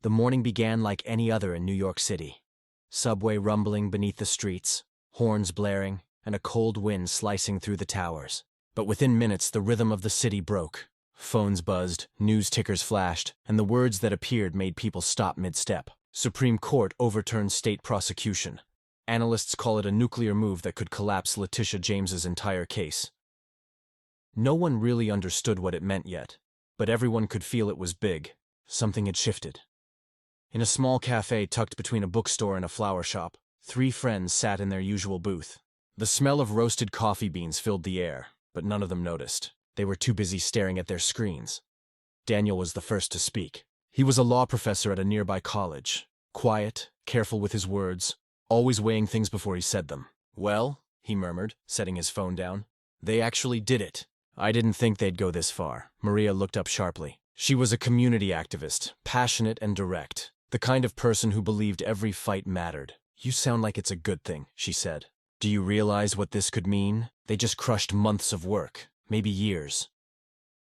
The morning began like any other in New York City. Subway rumbling beneath the streets, horns blaring, and a cold wind slicing through the towers. But within minutes, the rhythm of the city broke. Phones buzzed, news tickers flashed, and the words that appeared made people stop mid-step. Supreme Court overturned state prosecution. Analysts call it a nuclear move that could collapse Letitia James's entire case. No one really understood what it meant yet, but everyone could feel it was big. Something had shifted. In a small cafe tucked between a bookstore and a flower shop, 3 friends sat in their usual booth. The smell of roasted coffee beans filled the air, but none of them noticed. They were too busy staring at their screens. Daniel was the first to speak. He was a law professor at a nearby college. Quiet, careful with his words, always weighing things before he said them. "Well," he murmured, setting his phone down, "they actually did it." "I didn't think they'd go this far." Maria looked up sharply. She was a community activist, passionate and direct, the kind of person who believed every fight mattered. "You sound like it's a good thing," she said. "Do you realize what this could mean? They just crushed months of work, maybe years."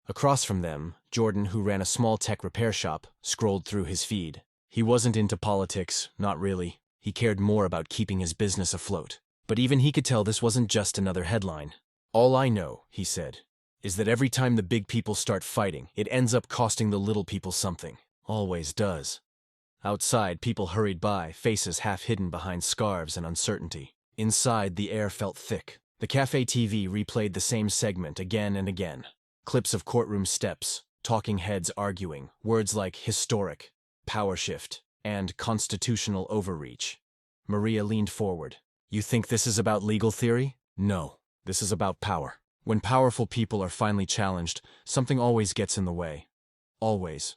Across from them, Jordan, who ran a small tech repair shop, scrolled through his feed. He wasn't into politics, not really. He cared more about keeping his business afloat. But even he could tell this wasn't just another headline. "All I know," he said, "is that every time the big people start fighting, it ends up costing the little people something. Always does." Outside, people hurried by, faces half hidden behind scarves and uncertainty. Inside, the air felt thick. The cafe TV replayed the same segment again and again. Clips of courtroom steps, talking heads arguing, words like historic, power shift, and constitutional overreach. Maria leaned forward. "You think this is about legal theory? No, this is about power. When powerful people are finally challenged, something always gets in the way. Always."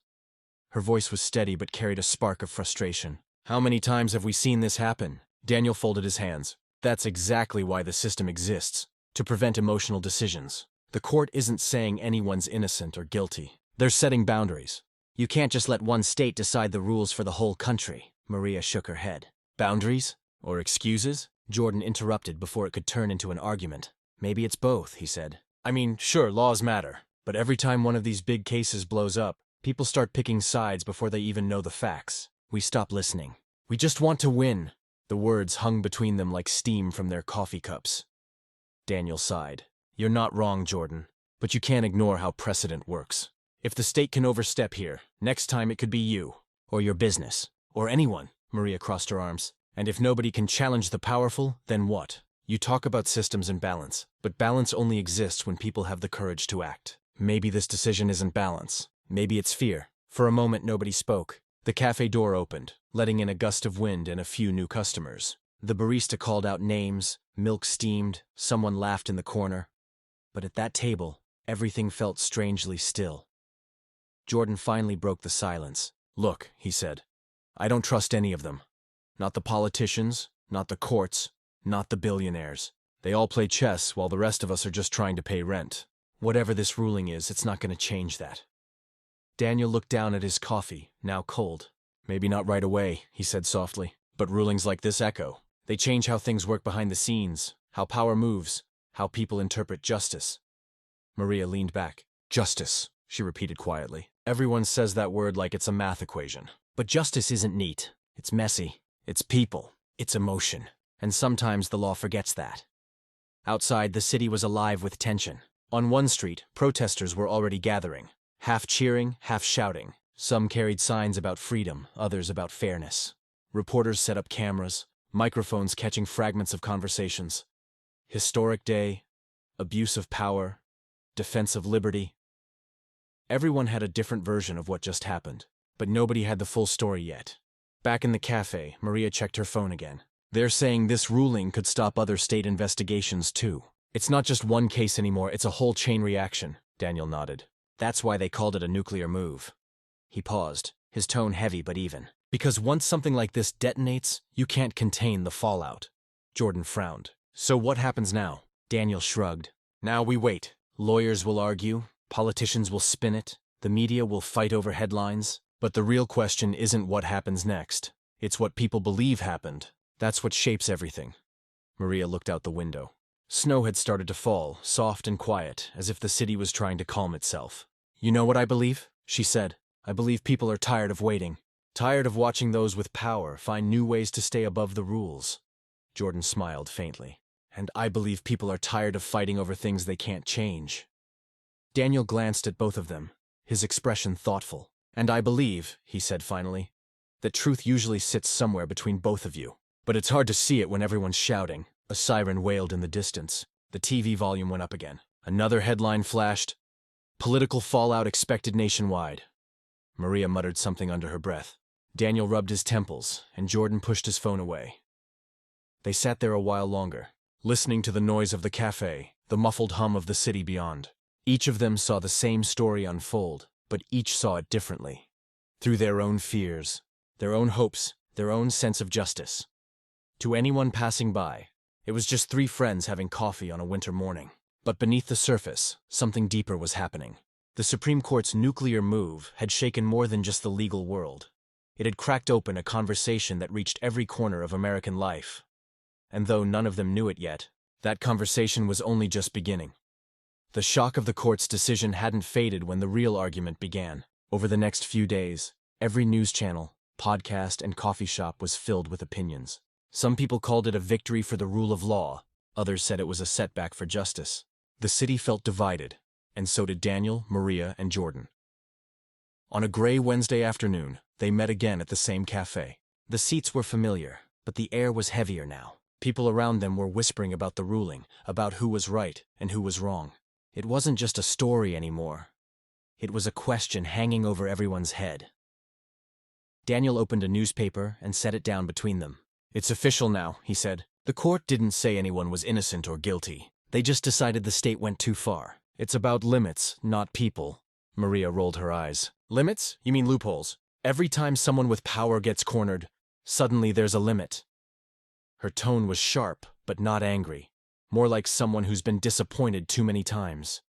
Her voice was steady but carried a spark of frustration. "How many times have we seen this happen?" Daniel folded his hands. "That's exactly why the system exists, to prevent emotional decisions. The court isn't saying anyone's innocent or guilty. They're setting boundaries. You can't just let one state decide the rules for the whole country." Maria shook her head. "Boundaries? Or excuses?" Jordan interrupted before it could turn into an argument. "Maybe it's both," he said. "I mean, sure, laws matter, but every time one of these big cases blows up, people start picking sides before they even know the facts. We stop listening. We just want to win." The words hung between them like steam from their coffee cups. Daniel sighed. "You're not wrong, Jordan, but you can't ignore how precedent works. If the state can overstep here, next time it could be you, or your business, or anyone." Maria crossed her arms. "And if nobody can challenge the powerful, then what? You talk about systems and balance, but balance only exists when people have the courage to act. Maybe this decision isn't balance. Maybe it's fear." For a moment, nobody spoke. The cafe door opened, letting in a gust of wind and a few new customers. The barista called out names, milk steamed, someone laughed in the corner. But at that table, everything felt strangely still. Jordan finally broke the silence. "Look," he said, "I don't trust any of them. Not the politicians, not the courts, not the billionaires. They all play chess while the rest of us are just trying to pay rent. Whatever this ruling is, it's not going to change that." Daniel looked down at his coffee, now cold. "Maybe not right away," he said softly, "but rulings like this echo. They change how things work behind the scenes, how power moves, how people interpret justice." Maria leaned back. "Justice," she repeated quietly. "Everyone says that word like it's a math equation. But justice isn't neat. It's messy. It's people. It's emotion. And sometimes the law forgets that." Outside, the city was alive with tension. On one street, protesters were already gathering, half cheering, half shouting. Some carried signs about freedom, others about fairness. Reporters set up cameras, microphones catching fragments of conversations. Historic day, abuse of power, defense of liberty. Everyone had a different version of what just happened, but nobody had the full story yet. Back in the cafe, Maria checked her phone again. "They're saying this ruling could stop other state investigations too. It's not just one case anymore, it's a whole chain reaction." Daniel nodded. "That's why they called it a nuclear move." He paused, his tone heavy but even. "Because once something like this detonates, you can't contain the fallout." Jordan frowned. "So what happens now?" Daniel shrugged. "Now we wait. Lawyers will argue, politicians will spin it, the media will fight over headlines. But the real question isn't what happens next. It's what people believe happened. That's what shapes everything." Maria looked out the window. Snow had started to fall, soft and quiet, as if the city was trying to calm itself. "You know what I believe?" she said. "I believe people are tired of waiting. Tired of watching those with power find new ways to stay above the rules. Jordan smiled faintly. And I believe people are tired of fighting over things they can't change. Daniel glanced at both of them, his expression thoughtful. And I believe, he said finally, that truth usually sits somewhere between both of you. But it's hard to see it when everyone's shouting. A siren wailed in the distance. The TV volume went up again. Another headline flashed. Political fallout expected nationwide. Maria muttered something under her breath. Daniel rubbed his temples, and Jordan pushed his phone away. They sat there a while longer, listening to the noise of the cafe, the muffled hum of the city beyond. Each of them saw the same story unfold, but each saw it differently. Through their own fears, their own hopes, their own sense of justice. To anyone passing by, it was just three friends having coffee on a winter morning. But beneath the surface, something deeper was happening. The Supreme Court's nuclear move had shaken more than just the legal world. It had cracked open a conversation that reached every corner of American life. And though none of them knew it yet, that conversation was only just beginning. The shock of the court's decision hadn't faded when the real argument began. Over the next few days, every news channel, podcast, and coffee shop was filled with opinions. Some people called it a victory for the rule of law. Others said it was a setback for justice. The city felt divided, and so did Daniel, Maria, and Jordan. On a gray Wednesday afternoon, they met again at the same cafe. The seats were familiar, but the air was heavier now. People around them were whispering about the ruling, about who was right and who was wrong. It wasn't just a story anymore. It was a question hanging over everyone's head. Daniel opened a newspaper and set it down between them. It's official now, he said. The court didn't say anyone was innocent or guilty. They just decided the state went too far. It's about limits, not people. Maria rolled her eyes. Limits? You mean loopholes? Every time someone with power gets cornered, suddenly there's a limit. Her tone was sharp, but not angry. More like someone who's been disappointed too many times.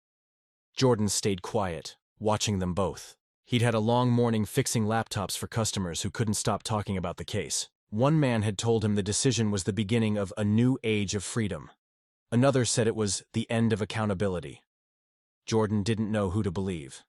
Jordan stayed quiet, watching them both. He'd had a long morning fixing laptops for customers who couldn't stop talking about the case. One man had told him the decision was the beginning of a new age of freedom. Another said it was the end of accountability. Jordan didn't know who to believe.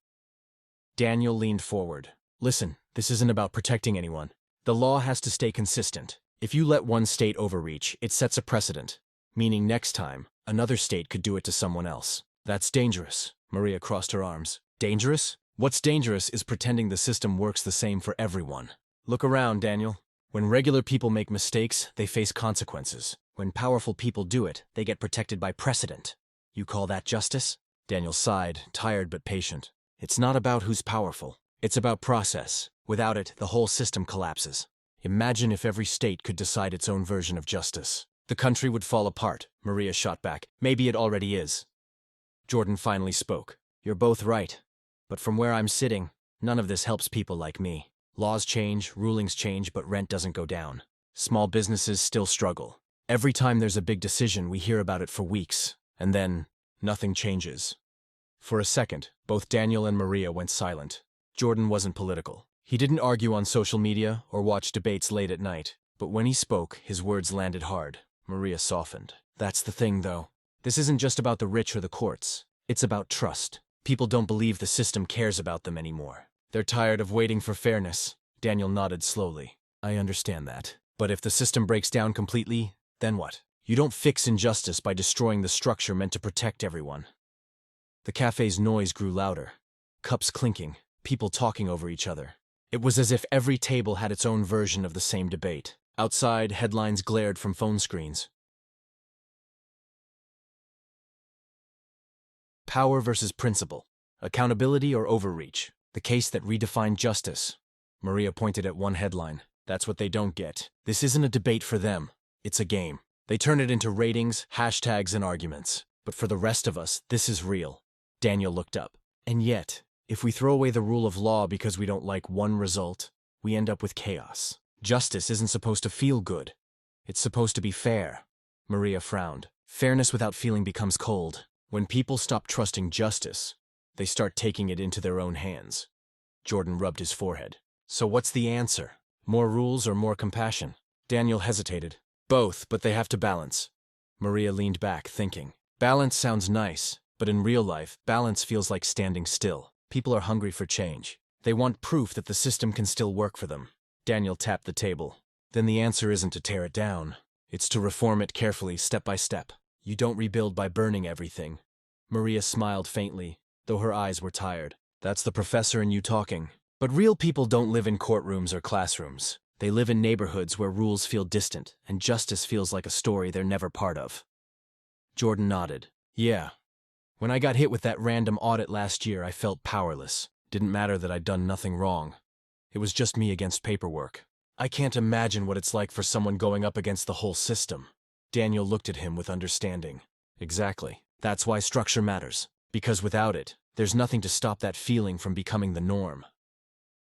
Daniel leaned forward. Listen, this isn't about protecting anyone. The law has to stay consistent. If you let one state overreach, it sets a precedent, meaning next time, another state could do it to someone else. That's dangerous. Maria crossed her arms. Dangerous? What's dangerous is pretending the system works the same for everyone. Look around, Daniel. When regular people make mistakes, they face consequences. When powerful people do it, they get protected by precedent. You call that justice? Daniel sighed, tired but patient. It's not about who's powerful. It's about process. Without it, the whole system collapses. Imagine if every state could decide its own version of justice. The country would fall apart, Maria shot back. Maybe it already is. Jordan finally spoke. You're both right. But from where I'm sitting, none of this helps people like me. Laws change, rulings change, but rent doesn't go down. Small businesses still struggle. Every time there's a big decision, we hear about it for weeks, and then nothing changes. For a second, both Daniel and Maria went silent. Jordan wasn't political. He didn't argue on social media or watch debates late at night, but when he spoke, his words landed hard. Maria softened. That's the thing, though. This isn't just about the rich or the courts. It's about trust. People don't believe the system cares about them anymore. They're tired of waiting for fairness. Daniel nodded slowly. I understand that. But if the system breaks down completely, then what? You don't fix injustice by destroying the structure meant to protect everyone. The cafe's noise grew louder. Cups clinking, people talking over each other. It was as if every table had its own version of the same debate. Outside, headlines glared from phone screens. Power versus principle. Accountability or overreach. The case that redefined justice. Maria pointed at one headline. That's what they don't get. This isn't a debate for them. It's a game. They turn it into ratings, hashtags, and arguments. But for the rest of us, this is real. Daniel looked up. And yet, if we throw away the rule of law because we don't like one result, we end up with chaos. Justice isn't supposed to feel good. It's supposed to be fair. Maria frowned. Fairness without feeling becomes cold. When people stop trusting justice, they start taking it into their own hands. Jordan rubbed his forehead. So what's the answer? More rules or more compassion? Daniel hesitated. Both, but they have to balance. Maria leaned back, thinking. Balance sounds nice, but in real life, balance feels like standing still. People are hungry for change. They want proof that the system can still work for them. Daniel tapped the table. Then the answer isn't to tear it down. It's to reform it carefully, step by step. You don't rebuild by burning everything. Maria smiled faintly, though her eyes were tired. That's the professor in you talking. But real people don't live in courtrooms or classrooms. They live in neighborhoods where rules feel distant and justice feels like a story they're never part of. Jordan nodded. Yeah. When I got hit with that random audit last year, I felt powerless. Didn't matter that I'd done nothing wrong. It was just me against paperwork. I can't imagine what it's like for someone going up against the whole system. Daniel looked at him with understanding. Exactly. That's why structure matters. Because without it, there's nothing to stop that feeling from becoming the norm.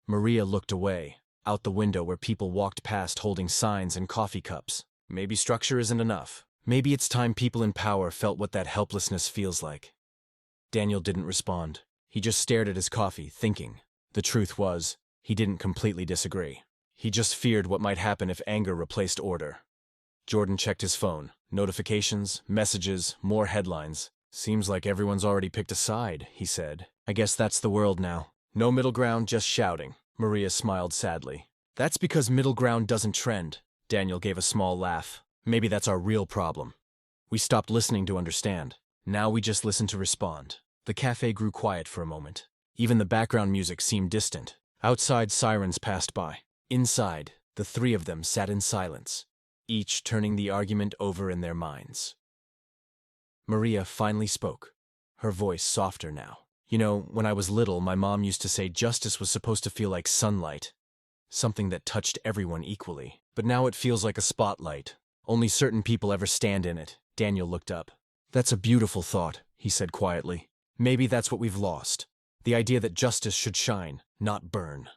Maria looked away, out the window where people walked past holding signs and coffee cups. Maybe structure isn't enough. Maybe it's time people in power felt what that helplessness feels like. Daniel didn't respond. He just stared at his coffee, thinking. The truth was, he didn't completely disagree. He just feared what might happen if anger replaced order. Jordan checked his phone. Notifications, messages, more headlines. Seems like everyone's already picked a side, he said. I guess that's the world now. No middle ground, just shouting. Maria smiled sadly. That's because middle ground doesn't trend. Daniel gave a small laugh. Maybe that's our real problem. We stopped listening to understand. Now we just listen to respond. The cafe grew quiet for a moment. Even the background music seemed distant. Outside, sirens passed by. Inside, the three of them sat in silence, each turning the argument over in their minds. Maria finally spoke, her voice softer now. You know, when I was little, my mom used to say justice was supposed to feel like sunlight, something that touched everyone equally. But now it feels like a spotlight. Only certain people ever stand in it. Daniel looked up. That's a beautiful thought, he said quietly. Maybe that's what we've lost. The idea that justice should shine, not burn.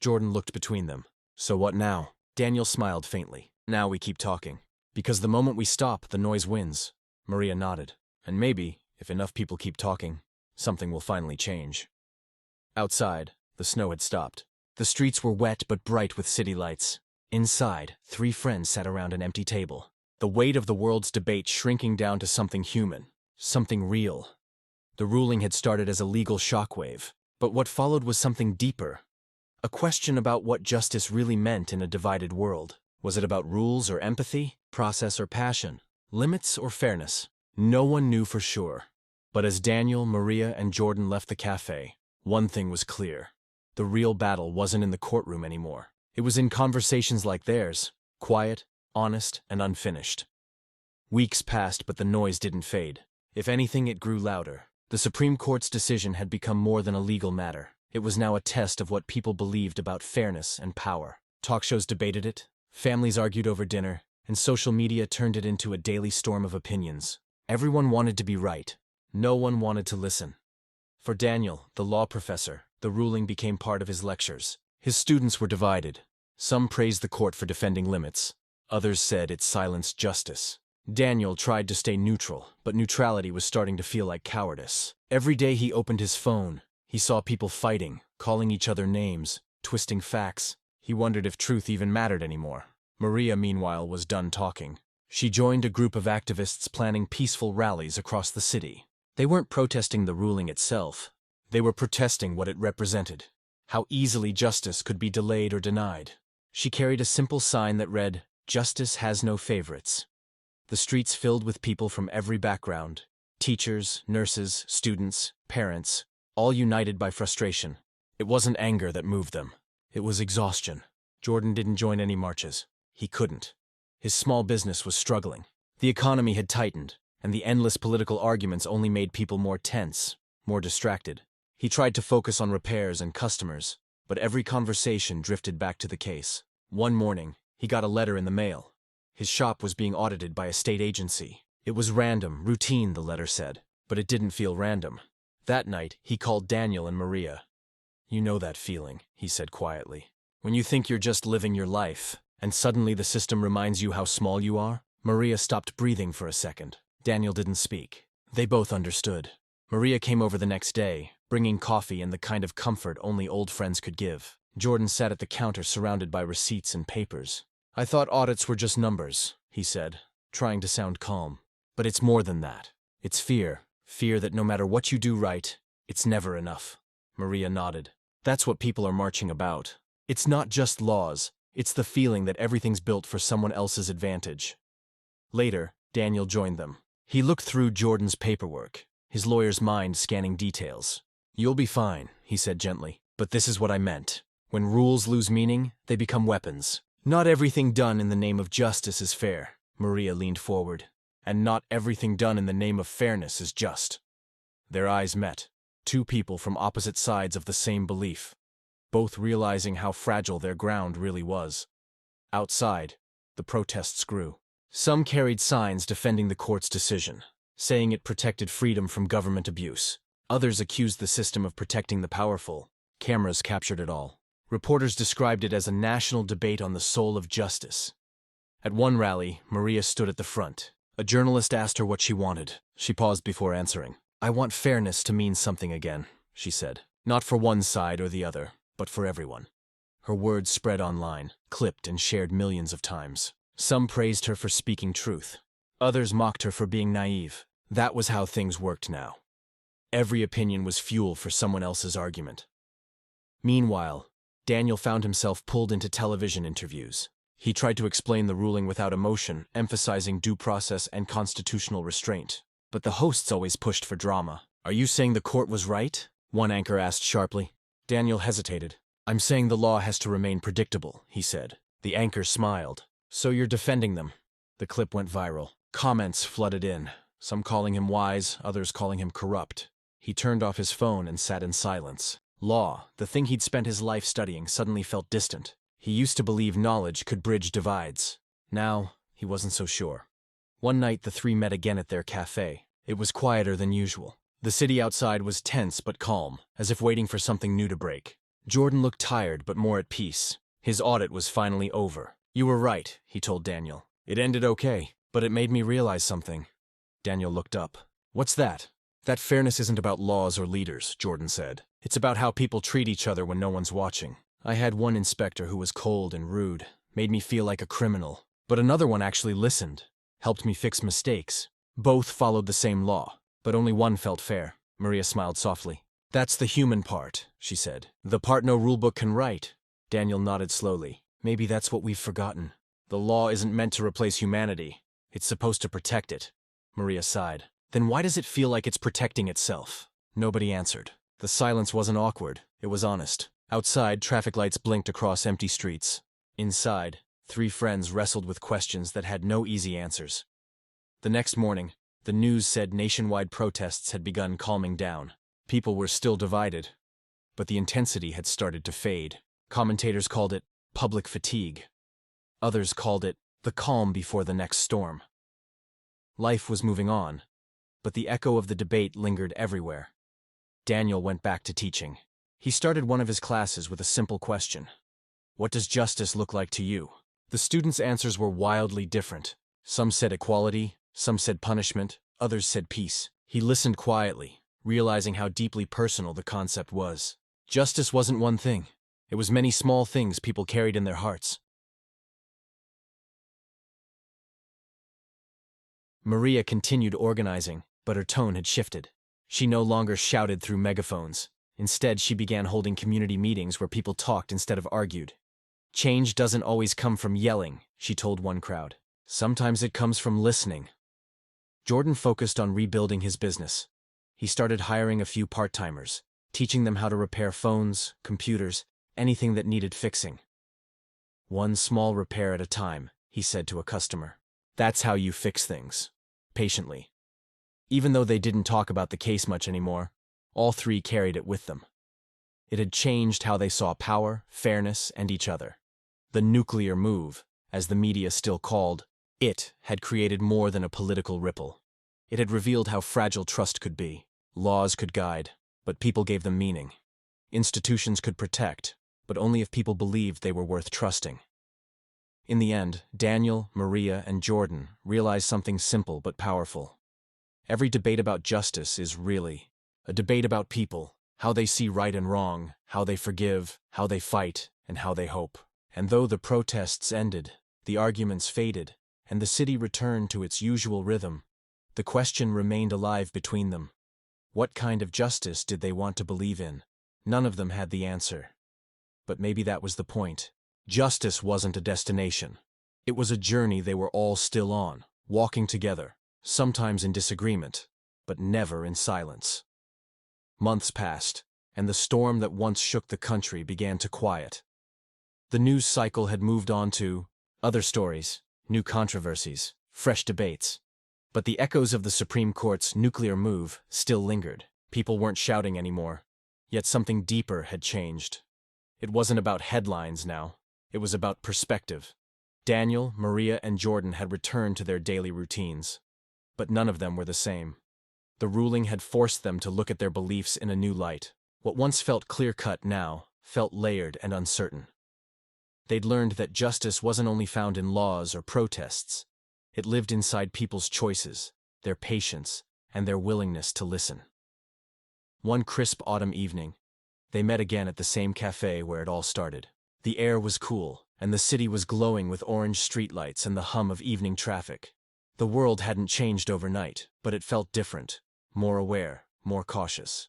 Jordan looked between them. So what now? Daniel smiled faintly. Now we keep talking. Because the moment we stop, the noise wins. Maria nodded. And maybe, if enough people keep talking, something will finally change. Outside, the snow had stopped. The streets were wet but bright with city lights. Inside, three friends sat around an empty table. The weight of the world's debate shrinking down to something human, something real. The ruling had started as a legal shockwave, but what followed was something deeper. A question about what justice really meant in a divided world. Was it about rules or empathy, process or passion, limits or fairness? No one knew for sure. But as Daniel, Maria, and Jordan left the cafe, one thing was clear. The real battle wasn't in the courtroom anymore. It was in conversations like theirs, quiet, honest, and unfinished. Weeks passed, but the noise didn't fade. If anything, it grew louder. The Supreme Court's decision had become more than a legal matter. It was now a test of what people believed about fairness and power. Talk shows debated it, families argued over dinner, and social media turned it into a daily storm of opinions. Everyone wanted to be right. No one wanted to listen. For Daniel, the law professor, the ruling became part of his lectures. His students were divided. Some praised the court for defending limits. Others said it silenced justice. Daniel tried to stay neutral, but neutrality was starting to feel like cowardice. Every day he opened his phone, he saw people fighting, calling each other names, twisting facts. He wondered if truth even mattered anymore. Maria, meanwhile, was done talking. She joined a group of activists planning peaceful rallies across the city. They weren't protesting the ruling itself. They were protesting what it represented. How easily justice could be delayed or denied. She carried a simple sign that read, "Justice has no favorites." The streets filled with people from every background. Teachers, nurses, students, parents, all united by frustration. It wasn't anger that moved them. It was exhaustion. Jordan didn't join any marches. He couldn't. His small business was struggling. The economy had tightened, and the endless political arguments only made people more tense, more distracted. He tried to focus on repairs and customers, but every conversation drifted back to the case. One morning, he got a letter in the mail. His shop was being audited by a state agency. It was random, routine, the letter said, but it didn't feel random. That night, he called Daniel and Maria. "You know that feeling," he said quietly. "When you think you're just living your life, and suddenly the system reminds you how small you are?" Maria stopped breathing for a second. Daniel didn't speak. They both understood. Maria came over the next day, bringing coffee and the kind of comfort only old friends could give. Jordan sat at the counter surrounded by receipts and papers. "I thought audits were just numbers," he said, trying to sound calm. "But it's more than that. It's fear. Fear that no matter what you do right, it's never enough." Maria nodded. "That's what people are marching about. It's not just laws, it's the feeling that everything's built for someone else's advantage. Later, Daniel joined them. He looked through Jordan's paperwork, his lawyer's mind scanning details. "You'll be fine," he said gently, "but this is what I meant. When rules lose meaning, they become weapons. Not everything done in the name of justice is fair." Maria leaned forward. "And not everything done in the name of fairness is just." Their eyes met, two people from opposite sides of the same belief, both realizing how fragile their ground really was. Outside, the protests grew. Some carried signs defending the court's decision, saying it protected freedom from government abuse. Others accused the system of protecting the powerful. Cameras captured it all. Reporters described it as a national debate on the soul of justice. At one rally, Maria stood at the front. A journalist asked her what she wanted. She paused before answering. "I want fairness to mean something again," she said. "Not for one side or the other, but for everyone." Her words spread online, clipped and shared millions of times. Some praised her for speaking truth. Others mocked her for being naive. That was how things worked now. Every opinion was fuel for someone else's argument. Meanwhile, Daniel found himself pulled into television interviews. He tried to explain the ruling without emotion, emphasizing due process and constitutional restraint. But the hosts always pushed for drama. "Are you saying the court was right?" one anchor asked sharply. Daniel hesitated. "I'm saying the law has to remain predictable," he said. The anchor smiled. "So you're defending them." The clip went viral. Comments flooded in, some calling him wise, others calling him corrupt. He turned off his phone and sat in silence. Law, the thing he'd spent his life studying, suddenly felt distant. He used to believe knowledge could bridge divides. Now, he wasn't so sure. One night, the three met again at their cafe. It was quieter than usual. The city outside was tense but calm, as if waiting for something new to break. Jordan looked tired but more at peace. His audit was finally over. "You were right," he told Daniel. "It ended okay, but it made me realize something." Daniel looked up. "What's that?" "That fairness isn't about laws or leaders," Jordan said. "It's about how people treat each other when no one's watching. I had one inspector who was cold and rude, made me feel like a criminal. But another one actually listened, helped me fix mistakes. Both followed the same law, but only one felt fair." Maria smiled softly. "That's the human part," she said. "The part no rulebook can write." Daniel nodded slowly. "Maybe that's what we've forgotten. The law isn't meant to replace humanity. It's supposed to protect it." Maria sighed. "Then why does it feel like it's protecting itself?" Nobody answered. The silence wasn't awkward. It was honest. Outside, traffic lights blinked across empty streets. Inside, three friends wrestled with questions that had no easy answers. The next morning, the news said nationwide protests had begun calming down. People were still divided, but the intensity had started to fade. Commentators called it public fatigue. Others called it the calm before the next storm. Life was moving on, but the echo of the debate lingered everywhere. Daniel went back to teaching. He started one of his classes with a simple question. "What does justice look like to you?" The students' answers were wildly different. Some said equality, some said punishment, others said peace. He listened quietly, realizing how deeply personal the concept was. Justice wasn't one thing. It was many small things people carried in their hearts. Maria continued organizing, but her tone had shifted. She no longer shouted through megaphones. Instead, she began holding community meetings where people talked instead of argued. "Change doesn't always come from yelling," she told one crowd. "Sometimes it comes from listening." Jordan focused on rebuilding his business. He started hiring a few part-timers, teaching them how to repair phones, computers, anything that needed fixing. "One small repair at a time," he said to a customer. "That's how you fix things." Patiently. Even though they didn't talk about the case much anymore, all three carried it with them. It had changed how they saw power, fairness, and each other. The nuclear move, as the media still called it, had created more than a political ripple. It had revealed how fragile trust could be. Laws could guide, but people gave them meaning. Institutions could protect, but only if people believed they were worth trusting. In the end, Daniel, Maria, and Jordan realized something simple but powerful. Every debate about justice is really a debate about people, how they see right and wrong, how they forgive, how they fight, and how they hope. And though the protests ended, the arguments faded, and the city returned to its usual rhythm, the question remained alive between them. What kind of justice did they want to believe in? None of them had the answer. But maybe that was the point. Justice wasn't a destination. It was a journey they were all still on, walking together, sometimes in disagreement, but never in silence. Months passed, and the storm that once shook the country began to quiet. The news cycle had moved on to other stories, new controversies, fresh debates. But the echoes of the Supreme Court's nuclear move still lingered. People weren't shouting anymore, yet something deeper had changed. It wasn't about headlines now. It was about perspective. Daniel, Maria, and Jordan had returned to their daily routines. But none of them were the same. The ruling had forced them to look at their beliefs in a new light. What once felt clear-cut now felt layered and uncertain. They'd learned that justice wasn't only found in laws or protests. It lived inside people's choices, their patience, and their willingness to listen. One crisp autumn evening, they met again at the same cafe where it all started. The air was cool, and the city was glowing with orange streetlights and the hum of evening traffic. The world hadn't changed overnight, but it felt different, more aware, more cautious.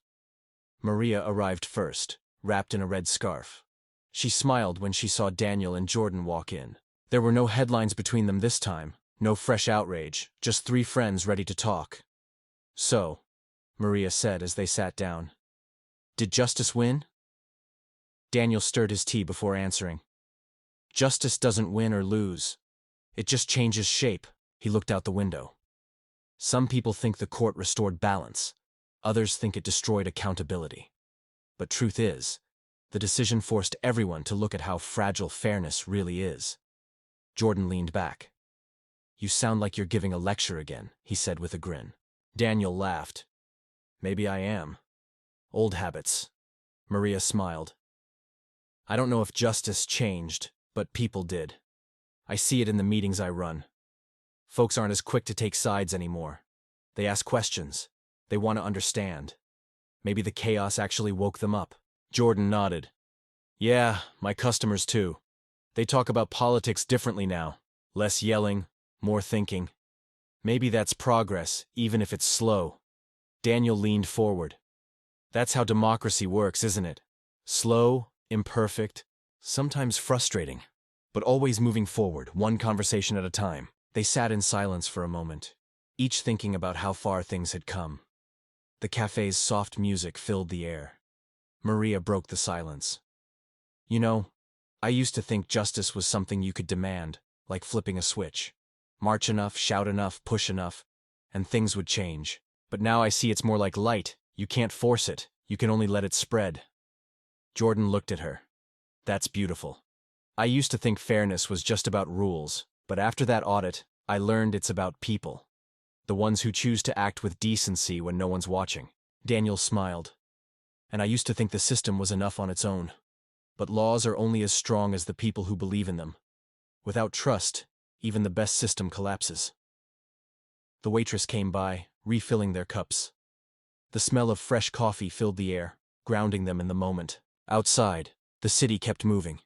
Maria arrived first, wrapped in a red scarf. She smiled when she saw Daniel and Jordan walk in. There were no headlines between them this time, no fresh outrage, just three friends ready to talk. "So," Maria said as they sat down, "did justice win?" Daniel stirred his tea before answering. "Justice doesn't win or lose. It just changes shape." He looked out the window. "Some people think the court restored balance. Others think it destroyed accountability. But truth is, the decision forced everyone to look at how fragile fairness really is." Jordan leaned back. "You sound like you're giving a lecture again," he said with a grin. Daniel laughed. "Maybe I am. Old habits." Maria smiled. "I don't know if justice changed, but people did. I see it in the meetings I run. Folks aren't as quick to take sides anymore. They ask questions. They want to understand. Maybe the chaos actually woke them up." Jordan nodded. "Yeah, my customers too. They talk about politics differently now. Less yelling, more thinking. Maybe that's progress, even if it's slow." Daniel leaned forward. "That's how democracy works, isn't it? Slow, imperfect, sometimes frustrating, but always moving forward, one conversation at a time." They sat in silence for a moment, each thinking about how far things had come. The cafe's soft music filled the air. Maria broke the silence. "You know, I used to think justice was something you could demand, like flipping a switch. March enough, shout enough, push enough, and things would change. But now I see it's more like light. You can't force it. You can only let it spread." Jordan looked at her. "That's beautiful. I used to think fairness was just about rules, but after that audit, I learned it's about people. The ones who choose to act with decency when no one's watching." Daniel smiled. "And I used to think the system was enough on its own. But laws are only as strong as the people who believe in them. Without trust, even the best system collapses." The waitress came by, refilling their cups. The smell of fresh coffee filled the air, grounding them in the moment. Outside, the city kept moving.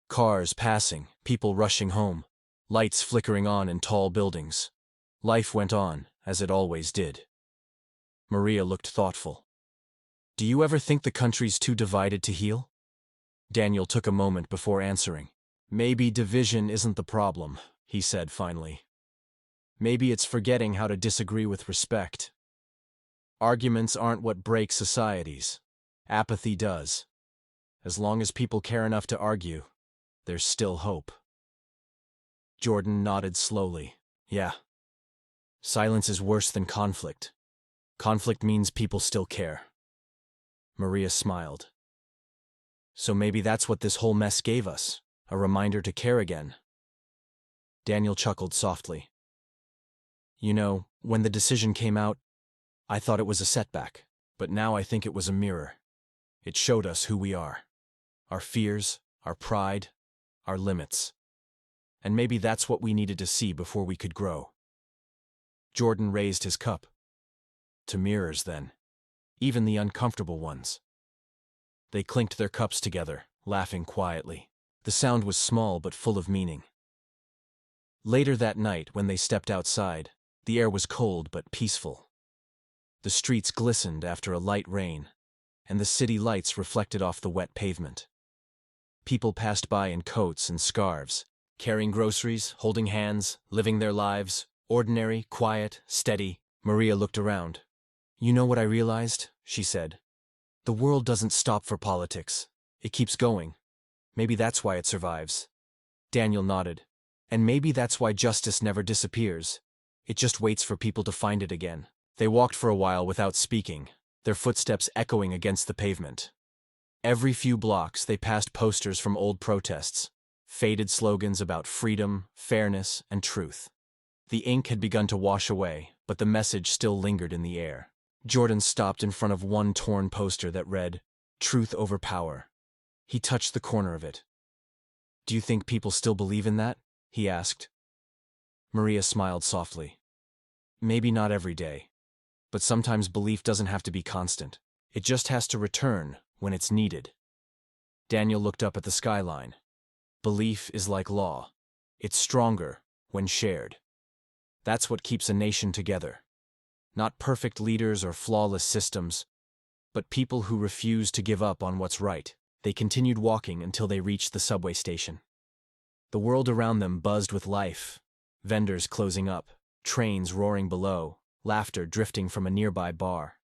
Cars passing, people rushing home, lights flickering on in tall buildings. Life went on, as it always did. Maria looked thoughtful. "Do you ever think the country's too divided to heal?" Daniel took a moment before answering. "Maybe division isn't the problem," he said finally. "Maybe it's forgetting how to disagree with respect. Arguments aren't what break societies. Apathy does. As long as people care enough to argue, there's still hope." Jordan nodded slowly. "Yeah. Silence is worse than conflict. Conflict means people still care." Maria smiled. "So maybe that's what this whole mess gave us, a reminder to care again." Daniel chuckled softly. "You know, when the decision came out, I thought it was a setback, but now I think it was a mirror. It showed us who we are. Our fears, our pride, our limits. And maybe that's what we needed to see before we could grow." Jordan raised his cup. "To mirrors, then. Even the uncomfortable ones." They clinked their cups together, laughing quietly. The sound was small but full of meaning. Later that night, when they stepped outside, the air was cold but peaceful. The streets glistened after a light rain, and the city lights reflected off the wet pavement. People passed by in coats and scarves, carrying groceries, holding hands, living their lives, ordinary, quiet, steady. Maria looked around. "You know what I realized?" she said. "The world doesn't stop for politics. It keeps going. Maybe that's why it survives." Daniel nodded. "And maybe that's why justice never disappears. It just waits for people to find it again." They walked for a while without speaking, their footsteps echoing against the pavement. Every few blocks they passed posters from old protests, faded slogans about freedom, fairness, and truth. The ink had begun to wash away, but the message still lingered in the air. Jordan stopped in front of one torn poster that read, "Truth over power." He touched the corner of it. "Do you think people still believe in that?" he asked. Maria smiled softly. "Maybe not every day. But sometimes belief doesn't have to be constant. It just has to return when it's needed." Daniel looked up at the skyline. "Belief is like law. It's stronger when shared. That's what keeps a nation together. Not perfect leaders or flawless systems, but people who refuse to give up on what's right." They continued walking until they reached the subway station. The world around them buzzed with life, vendors closing up, trains roaring below, laughter drifting from a nearby bar.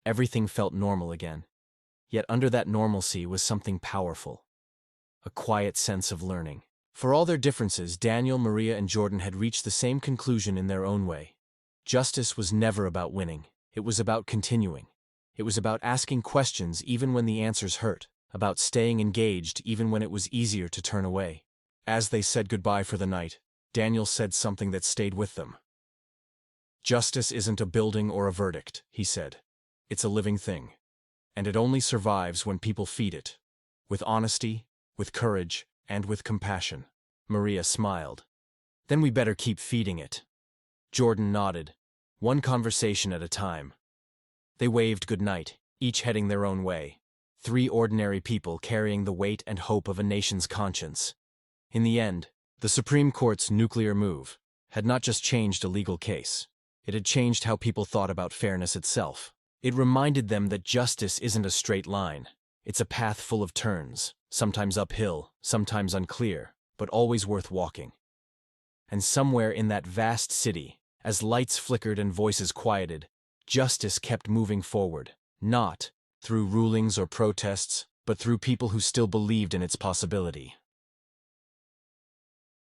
Everything felt normal again. Yet under that normalcy was something powerful. A quiet sense of learning. For all their differences, Daniel, Maria, and Jordan had reached the same conclusion in their own way. Justice was never about winning. It was about continuing. It was about asking questions even when the answers hurt, about staying engaged even when it was easier to turn away. As they said goodbye for the night, Daniel said something that stayed with them. "Justice isn't a building or a verdict," he said. "It's a living thing. And it only survives when people feed it. With honesty, with courage, and with compassion." Maria smiled. "Then we better keep feeding it." Jordan nodded, one conversation at a time. They waved goodnight, each heading their own way. 3 ordinary people carrying the weight and hope of a nation's conscience. In the end, the Supreme Court's nuclear move had not just changed a legal case. It had changed how people thought about fairness itself. It reminded them that justice isn't a straight line. It's a path full of turns, sometimes uphill, sometimes unclear, but always worth walking. And somewhere in that vast city, as lights flickered and voices quieted, justice kept moving forward, not through rulings or protests, but through people who still believed in its possibility.